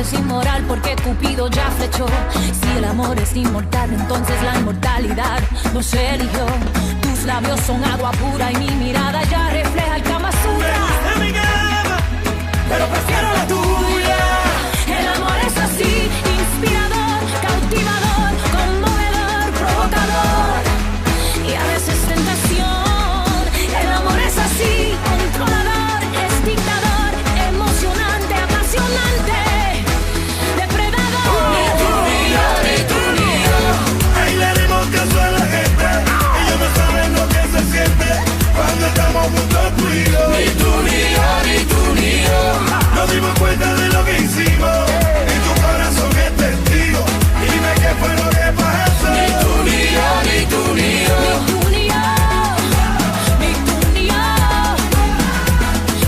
es inmoral porque Cupido ya flechó. Si el amor es inmortal, entonces la inmortalidad no se eligió. Tus labios son agua pura y mi mirada ya refleja el Kama Sutra. Me gusta mi cama, pero prefiero la tuya. El amor es así, inspirador, cautivador, conmovedor, provocador y a veces tentación. El amor es así, controlador, es dictador, emocionante, apasionante, depredador. Ni tú ni yo, ni tú ni yo. Ahí le dimos caso a la gente. Ellos no saben lo que se siente cuando estamos juntos tú y yo. Ni tú ni yo, ni tú ni yo. Nos dimos cuenta de lo que hicimos y tu corazón es testigo. Dime qué fue lo que pasó. Ni tú ni yo, ni tú ni yo. Ni tú ni yo, ni tú ni yo.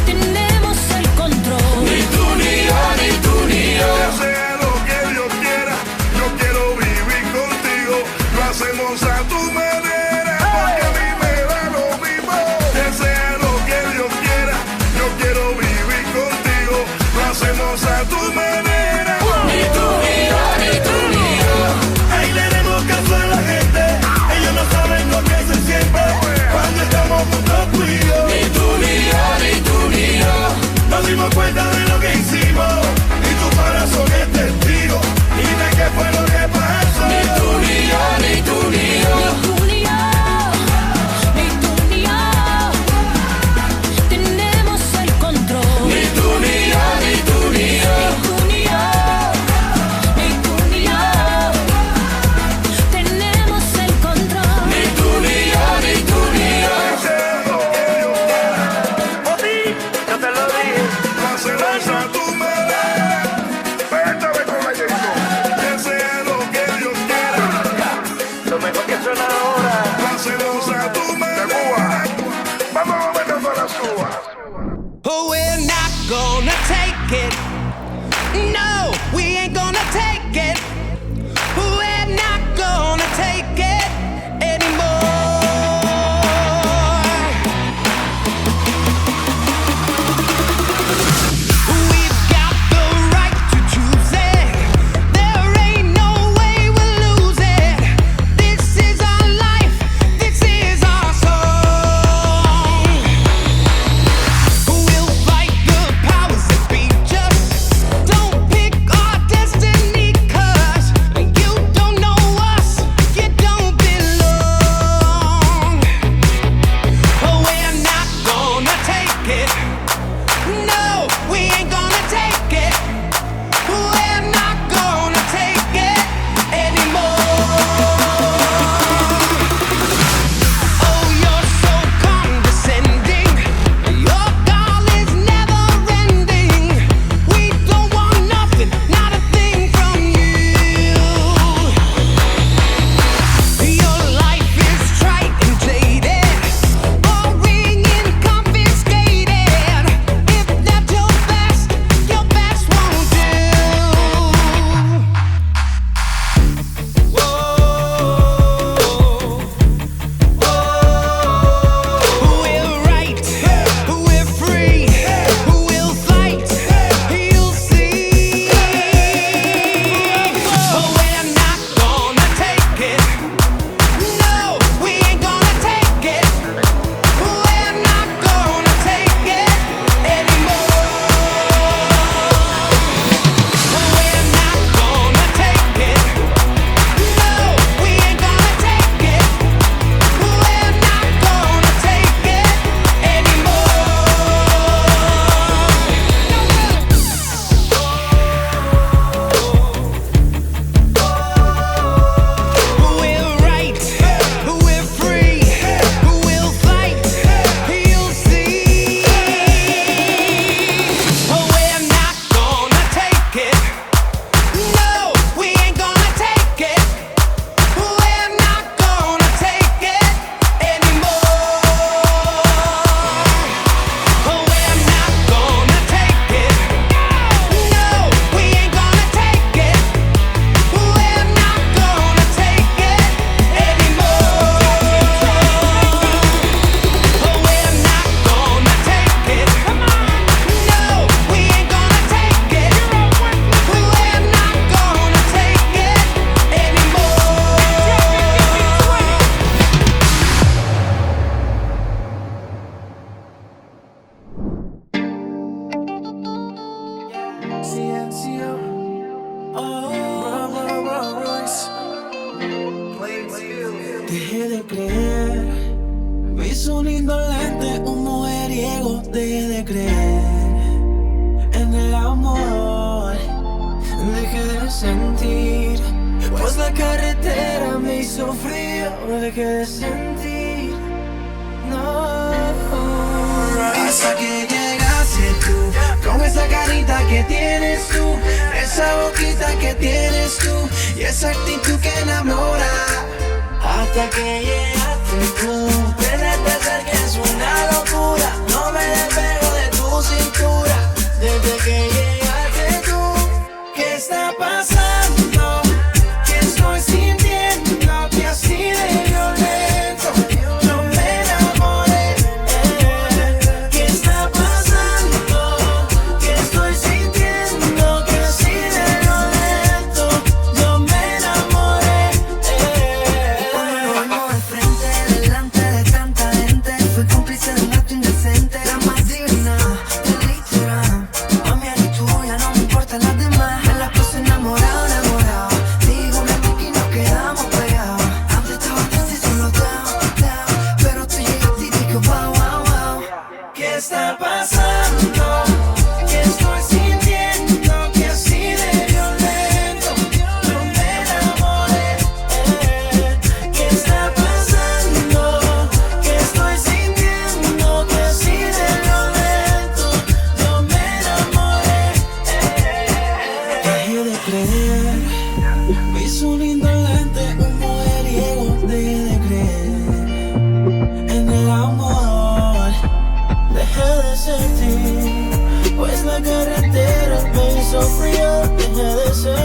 Tenemos el control. Ni tú ni yo, ni tú ni yo. Que sea lo que Dios quiera, yo quiero vivir contigo. Lo hacemos a tu manera, porque a mí me da lo mismo. Que sea lo que Dios quiera, yo quiero vivir contigo. Lo hacemos a tu manera. Ni tú ni yo, ni tú ni yo. Ahí le demos caso a la gente. Ellos no saben lo que se siente cuando estamos juntos tú y yo. Ni tú ni yo, ni tú ni yo. Nos dimos cuenta de lo que hicimos y tu corazón es testigo. Dime qué fue lo que pasó. Ni tú ni yo, ni tú ni yo. Ni tú ni yo, ni tú ni yo. Tenemos el control. Ni tú ni yo, ni tú ni yo. Ni tú ni yo, ni tú ni yo. Tenemos el control. Ni tú ni yo, ni tú ni yo. Sea lo que Dios quiera. Por ti, yo te lo dije. Lo hacemos a tu manera. Cuéntame con la Que sea lo que Dios quiera. lo mejor que suena ahora. Lo hacemos a tu De manera. Cuba. Vamos a meter con las uvas. Oh, we're not gonna take it. No, we ain't gonna take it. We're not gonna take it anymore. We've got the right to choose it. There ain't no way we'll lose it. This is our life. This is our song. We'll fight the powers that be. Just don't pick our destiny. silencio. Dejé de creer, me hizo un indolente, un mujeriego. Dejé de creer en el amor, dejé de sentir, pues la carretera me hizo frío. Dejé de sentir, no. Hasta que llegaste tú, con esa carita que tienes tú, esa boquita que tienes tú y esa actitud que enamora. Hasta que llegaste tú, desde ser que es una locura, no me despego de tu cintura. Desde que llegaste tú, ¿qué está pasando? ¿Qué estoy sintiendo? Que así de violento yo me enamoré. ¿Qué está pasando? ¿Qué estoy sintiendo? Que así de violento yo me enamoré. Cuando de frente, delante de tanta gente, fui cómplice de un acto indecente. La más digna del Instagram, a mí eres tuya, no me importan las demás. Me la puse enamorado, enamorado. Digo, me pique y nos quedamos pegados. Antes estaba triste y solo down, pero tú llegaste y dije wow, wow, wow. ¿Qué está pasando? ¿Qué estoy sintiendo? Que así de violento yo me enamoré. ¿Qué está pasando? ¿Qué estoy sintiendo? Que así de violento yo me enamoré. Dejé de creer, me hizo un indolente, un mujeriego. Dejé de creer en el amor, dejé de sentir, pues la carretera me hizo frío. Dejé de ser